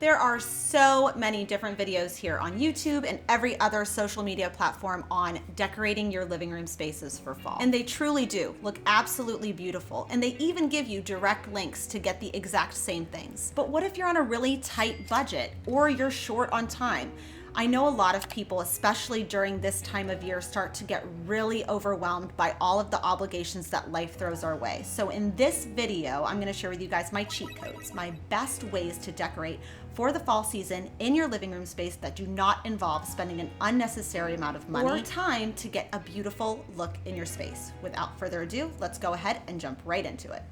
There are so many different videos here on YouTube and every other social media platform on decorating your living room spaces for fall. And they truly do look absolutely beautiful. And they even give you direct links to get the exact same things. But what if you're on a really tight budget or you're short on time? I know a lot of people, especially during this time of year, start to get really overwhelmed by all of the obligations that life throws our way. So in this video, I'm gonna share with you guys my cheat codes, my best ways to decorate for the fall season in your living room space that do not involve spending an unnecessary amount of money or time to get a beautiful look in your space. Without further ado, let's go ahead and jump right into it.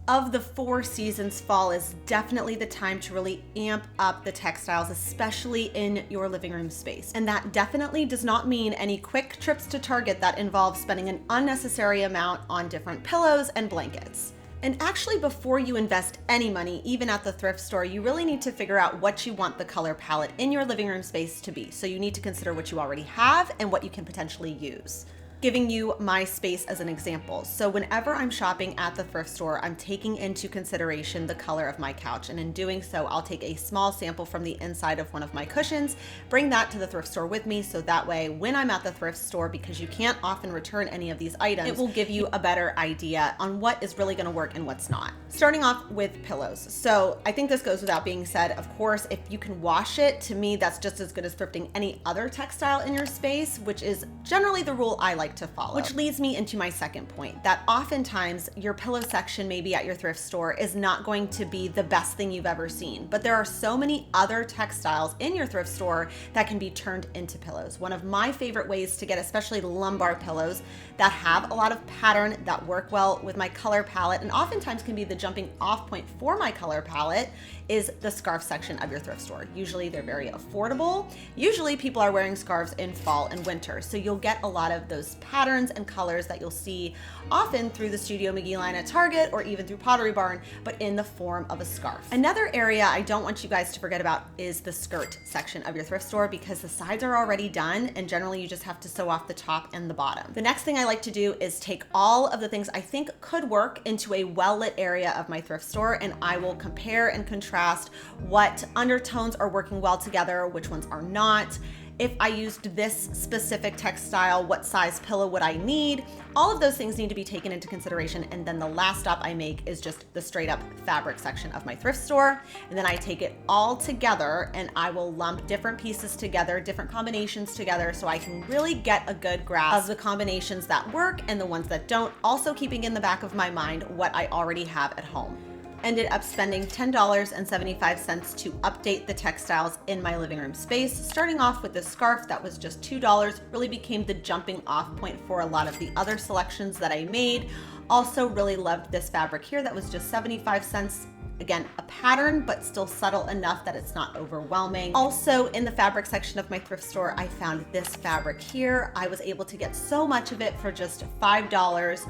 Of the 4 seasons, fall is definitely the time to really amp up the textiles, especially in your living room space. And that definitely does not mean any quick trips to Target that involve spending an unnecessary amount on different pillows and blankets. And actually, before you invest any money, even at the thrift store, you really need to figure out what you want the color palette in your living room space to be. So you need to consider what you already have and what you can potentially use. Giving you my space as an example. So whenever I'm shopping at the thrift store, I'm taking into consideration the color of my couch. And in doing so, I'll take a small sample from the inside of one of my cushions, bring that to the thrift store with me. So that way, when I'm at the thrift store, because you can't often return any of these items, it will give you a better idea on what is really gonna work and what's not. Starting off with pillows. So I think this goes without being said. Of course, if you can wash it, to me, that's just as good as thrifting any other textile in your space, which is generally the rule I like to follow. Which leads me into my second point, that oftentimes your pillow section maybe at your thrift store is not going to be the best thing you've ever seen, but there are so many other textiles in your thrift store that can be turned into pillows. One of my favorite ways to get especially lumbar pillows that have a lot of pattern, that work well with my color palette, and oftentimes can be the jumping off point for my color palette, is the scarf section of your thrift store. Usually they're very affordable. Usually people are wearing scarves in fall and winter, so you'll get a lot of those patterns and colors that you'll see often through the Studio McGee line at Target or even through Pottery Barn, but in the form of a scarf. Another area I don't want you guys to forget about is the skirt section of your thrift store, because the sides are already done and generally you just have to sew off the top and the bottom. The next thing I like to do is take all of the things I think could work into a well-lit area of my thrift store, and I will compare and contrast what undertones are working well together, which ones are not. If I used this specific textile, what size pillow would I need? All of those things need to be taken into consideration. And then the last stop I make is just the straight up fabric section of my thrift store. And then I take it all together and I will lump different pieces together, different combinations together, so I can really get a good grasp of the combinations that work and the ones that don't, also keeping in the back of my mind what I already have at home. Ended up spending $10.75 to update the textiles in my living room space. Starting off with this scarf that was just $2, really became the jumping off point for a lot of the other selections that I made. Also really loved this fabric here that was just 75 cents. Again, a pattern, but still subtle enough that it's not overwhelming. Also in the fabric section of my thrift store, I found this fabric here. I was able to get so much of it for just $5.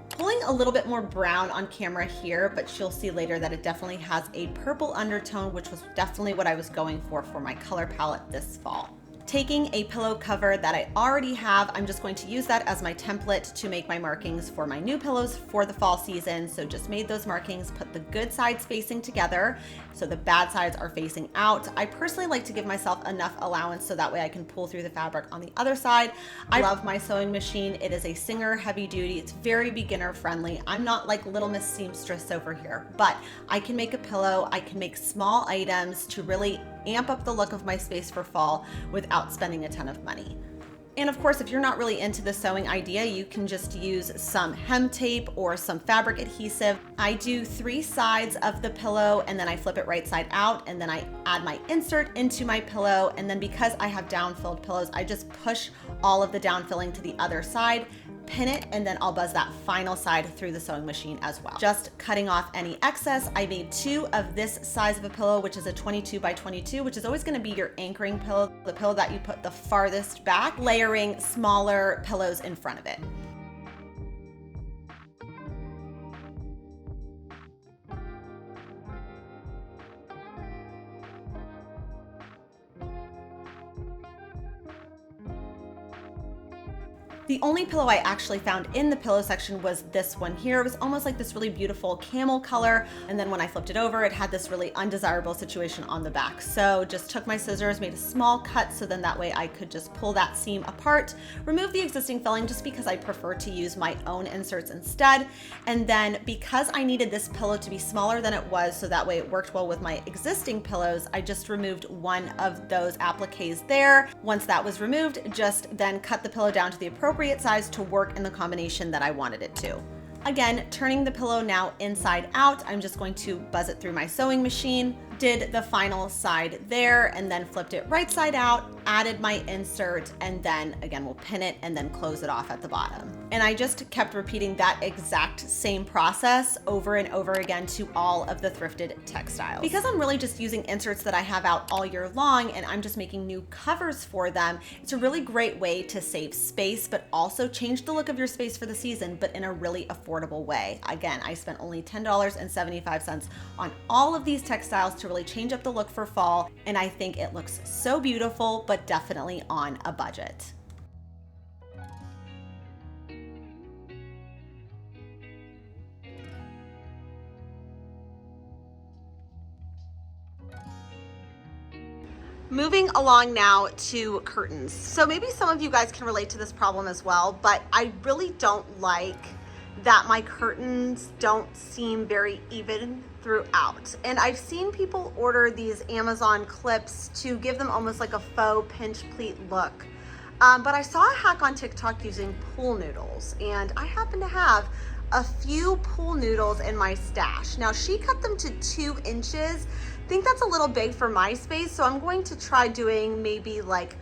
Pulling a little bit more brown on camera here, but you'll see later that it definitely has a purple undertone, which was definitely what I was going for my color palette this fall. Taking a pillow cover that I already have, I'm just going to use that as my template to make my markings for my new pillows for the fall season. So just made those markings, put the good sides facing together, so the bad sides are facing out. I personally like to give myself enough allowance so that way I can pull through the fabric on the other side. I love my sewing machine. It is a Singer heavy duty. It's very beginner friendly. I'm not like Little Miss Seamstress over here, but I can make a pillow. I can make small items to really amp up the look of my space for fall without spending a ton of money. And of course, if you're not really into the sewing idea, you can just use some hem tape or some fabric adhesive. I do 3 sides of the pillow and then I flip it right side out, and then I add my insert into my pillow. And then because I have down-filled pillows, I just push all of the down filling to the other side, pin it, and then I'll buzz that final side through the sewing machine as well. Just cutting off any excess. I made 2 of this size of a pillow, which is a 22 by 22, which is always gonna be your anchoring pillow, the pillow that you put the farthest back, layering smaller pillows in front of it. The only pillow I actually found in the pillow section was this one here. It was almost like this really beautiful camel color. And then when I flipped it over, it had this really undesirable situation on the back. So just took my scissors, made a small cut so then that way I could just pull that seam apart, remove the existing filling just because I prefer to use my own inserts instead. And then because I needed this pillow to be smaller than it was so that way it worked well with my existing pillows, I just removed one of those appliques there. Once that was removed, just then cut the pillow down to the appropriate size to work in the combination that I wanted it to. Again, turning the pillow now inside out, I'm just going to buzz it through my sewing machine, did the final side there, and then flipped it right side out, added my insert, and then again, we'll pin it and then close it off at the bottom. And I just kept repeating that exact same process over and over again to all of the thrifted textiles. Because I'm really just using inserts that I have out all year long and I'm just making new covers for them, it's a really great way to save space, but also change the look of your space for the season, but in a really affordable way. Again, I spent only $10.75 on all of these textiles to really change up the look for fall, and I think it looks so beautiful, but definitely on a budget. Moving along now to curtains. So maybe some of you guys can relate to this problem as well, but I really don't like that my curtains don't seem very even throughout. And I've seen people order these Amazon clips to give them almost like a faux pinch pleat look. But I saw a hack on TikTok using pool noodles, and I happen to have a few pool noodles in my stash. Now she cut them to 2 inches. I think that's a little big for my space, so I'm going to try doing maybe like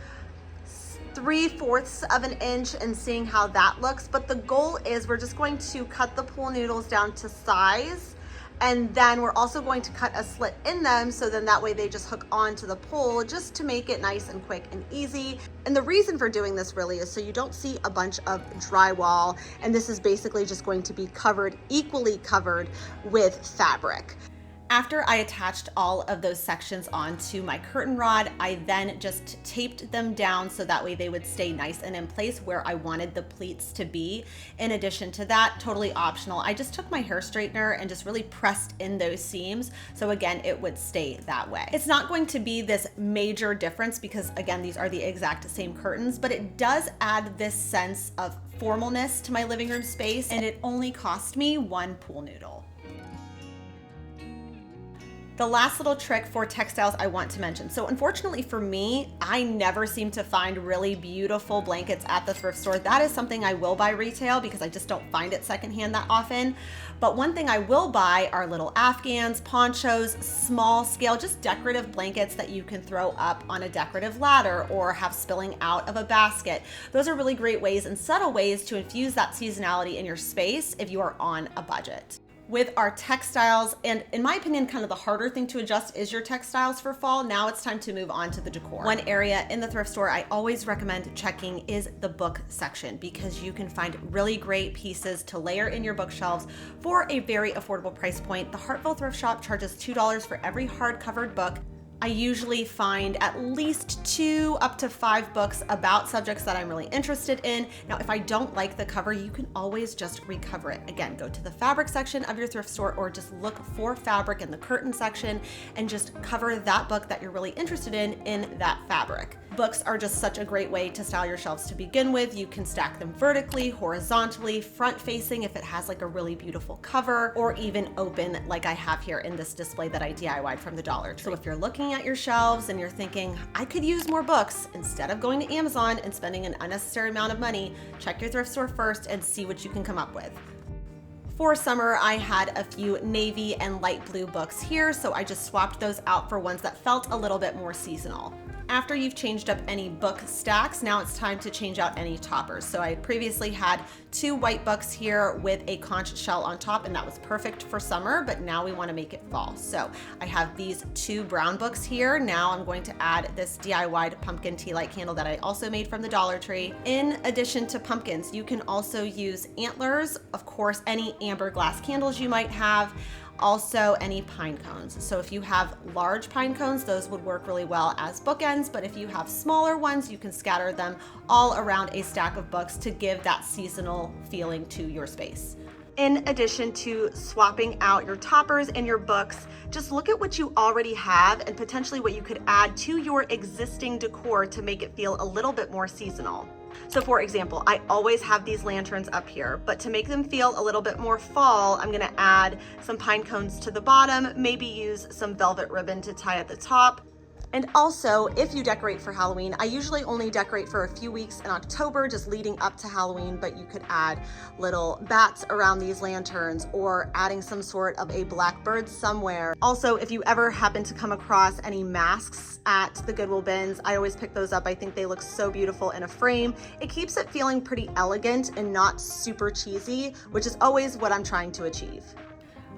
3/4 of an inch and seeing how that looks. But the goal is we're just going to cut the pool noodles down to size, and then we're also going to cut a slit in them so then that way they just hook onto the pole, just to make it nice and quick and easy. And the reason for doing this really is so you don't see a bunch of drywall, and this is basically just going to be equally covered with fabric. After I attached all of those sections onto my curtain rod, I then just taped them down so that way they would stay nice and in place where I wanted the pleats to be. In addition to that, totally optional, I just took my hair straightener and just really pressed in those seams so again it would stay that way. It's not going to be this major difference because again these are the exact same curtains, but it does add this sense of formalness to my living room space, and it only cost me 1 pool noodle. The last little trick for textiles I want to mention. So unfortunately for me, I never seem to find really beautiful blankets at the thrift store. That is something I will buy retail because I just don't find it secondhand that often. But one thing I will buy are little Afghans, ponchos, small scale, just decorative blankets that you can throw up on a decorative ladder or have spilling out of a basket. Those are really great ways and subtle ways to infuse that seasonality in your space if you are on a budget. With our textiles, and in my opinion, kind of the harder thing to adjust is your textiles for fall. Now it's time to move on to the decor. One area in the thrift store I always recommend checking is the book section because you can find really great pieces to layer in your bookshelves for a very affordable price point. The Hartville Thrift Shop charges $2 for every hard-covered book. I usually find at least 2 up to 5 books about subjects that I'm really interested in. Now, if I don't like the cover, you can always just recover it. Again, go to the fabric section of your thrift store or just look for fabric in the curtain section and just cover that book that you're really interested in that fabric. Books are just such a great way to style your shelves to begin with. You can stack them vertically, horizontally, front facing if it has like a really beautiful cover, or even open like I have here in this display that I DIY'd from the Dollar Tree. So if you're looking at your shelves and you're thinking, I could use more books, instead of going to Amazon and spending an unnecessary amount of money, check your thrift store first and see what you can come up with. For summer, I had a few navy and light blue books here, so I just swapped those out for ones that felt a little bit more seasonal. After you've changed up any book stacks, now it's time to change out any toppers. So I previously had 2 white books here with a conch shell on top, and that was perfect for summer, but now we want to make it fall. So I have these 2 brown books here. Now I'm going to add this DIY'd pumpkin tea light candle that I also made from the Dollar Tree. In addition to pumpkins, you can also use antlers, of course, any amber glass candles you might have. Also, any pine cones. So if you have large pine cones, those would work really well as bookends, but if you have smaller ones, you can scatter them all around a stack of books to give that seasonal feeling to your space. In addition to swapping out your toppers and your books, just look at what you already have and potentially what you could add to your existing decor to make it feel a little bit more seasonal. So for example, I always have these lanterns up here, but to make them feel a little bit more fall, I'm gonna add some pine cones to the bottom, maybe use some velvet ribbon to tie at the top. And also, if you decorate for Halloween, I usually only decorate for a few weeks in October, just leading up to Halloween, but you could add little bats around these lanterns or adding some sort of a black bird somewhere. Also, if you ever happen to come across any masks at the Goodwill bins, I always pick those up. I think they look so beautiful in a frame. It keeps it feeling pretty elegant and not super cheesy, which is always what I'm trying to achieve.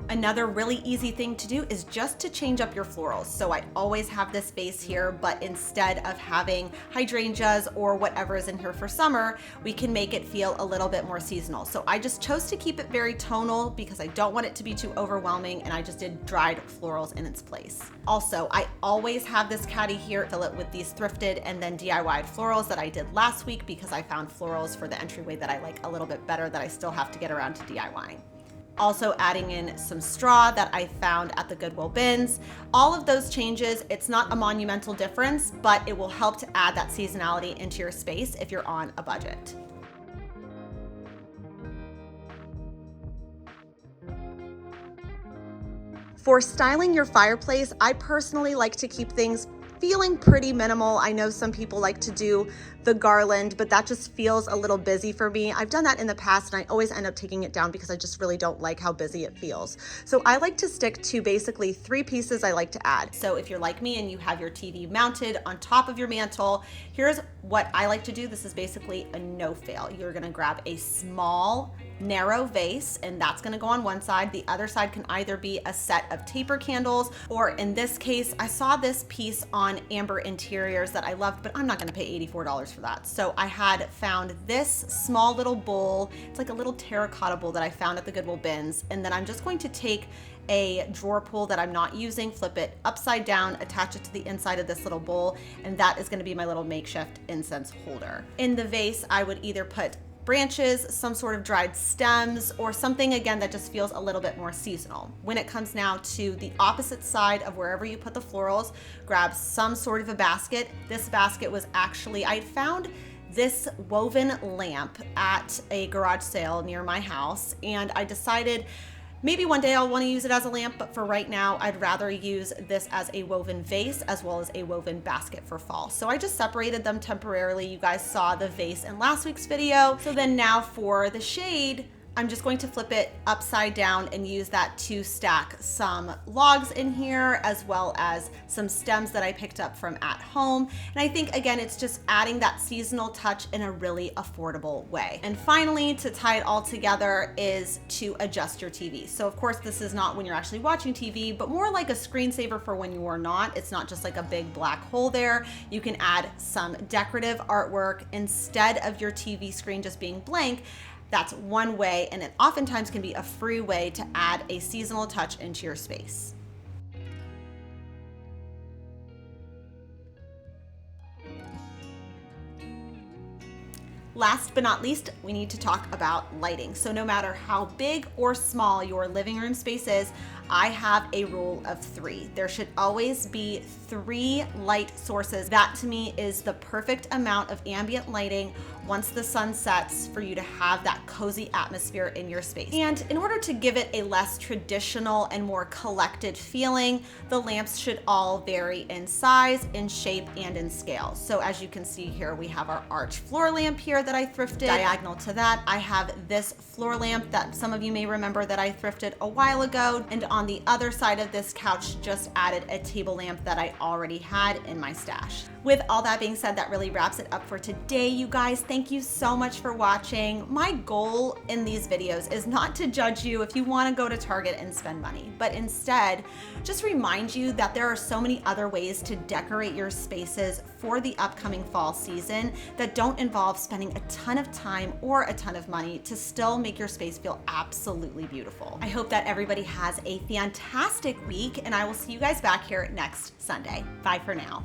Another really easy thing to do is just to change up your florals. So I always have this vase here, but instead of having hydrangeas or whatever is in here for summer, we can make it feel a little bit more seasonal. So I just chose to keep it very tonal because I don't want it to be too overwhelming, and I just did dried florals in its place. Also, I always have this caddy here, fill it with these thrifted and then DIY'd florals that I did last week because I found florals for the entryway that I like a little bit better that I still have to get around to DIYing. Also adding in some straw that I found at the Goodwill bins. All of those changes, it's not a monumental difference, but it will help to add that seasonality into your space if you're on a budget. For styling your fireplace, I personally like to keep things feeling pretty minimal. I know some people like to do the garland, but that just feels a little busy for me. I've done that in the past and I always end up taking it down because I just really don't like how busy it feels. So I like to stick to basically 3 pieces I like to add. So if you're like me and you have your TV mounted on top of your mantle, here's what I like to do. This is basically a no fail. You're gonna grab a small, narrow vase, and that's gonna go on one side. The other side can either be a set of taper candles, or in this case, I saw this piece on Amber Interiors that I loved, but I'm not gonna pay $84 for that. So I had found this small little bowl. It's like a little terracotta bowl that I found at the Goodwill bins. And then I'm just going to take a drawer pull that I'm not using, flip it upside down, attach it to the inside of this little bowl, and that is gonna be my little makeshift incense holder. In the vase, I would either put branches, some sort of dried stems, or something again that just feels a little bit more seasonal. When it comes now to the opposite side of wherever you put the florals, grab some sort of a basket. This basket was actually, I found this woven lamp at a garage sale near my house, and I decided maybe one day I'll want to use it as a lamp, but for right now, I'd rather use this as a woven vase as well as a woven basket for fall. So I just separated them temporarily. You guys saw the vase in last week's video. So then now for the shade, I'm just going to flip it upside down and use that to stack some logs in here, as well as some stems that I picked up from at home. And I think, again, it's just adding that seasonal touch in a really affordable way. And finally, to tie it all together is to adjust your TV. So of course, this is not when you're actually watching TV, but more like a screensaver for when you are not. It's not just like a big black hole there. You can add some decorative artwork instead of your TV screen just being blank. That's one way, and it oftentimes can be a free way to add a seasonal touch into your space. Last but not least, we need to talk about lighting. So no matter how big or small your living room space is, I have a rule of 3. There should always be 3 light sources. That to me is the perfect amount of ambient lighting once the sun sets for you to have that cozy atmosphere in your space. And in order to give it a less traditional and more collected feeling, the lamps should all vary in size, in shape, and in scale. So as you can see here, we have our arch floor lamp here that I thrifted. Diagonal to that, I have this floor lamp that some of you may remember that I thrifted a while ago. And on the other side of this couch, just added a table lamp that I already had in my stash. With all that being said, that really wraps it up for today, you guys. thank you so much for watching. My goal in these videos is not to judge you if you want to go to Target and spend money, but instead just remind you that there are so many other ways to decorate your spaces for the upcoming fall season that don't involve spending a ton of time or a ton of money to still make your space feel absolutely beautiful. I hope that everybody has a fantastic week, and I will see you guys back here next Sunday. Bye for now.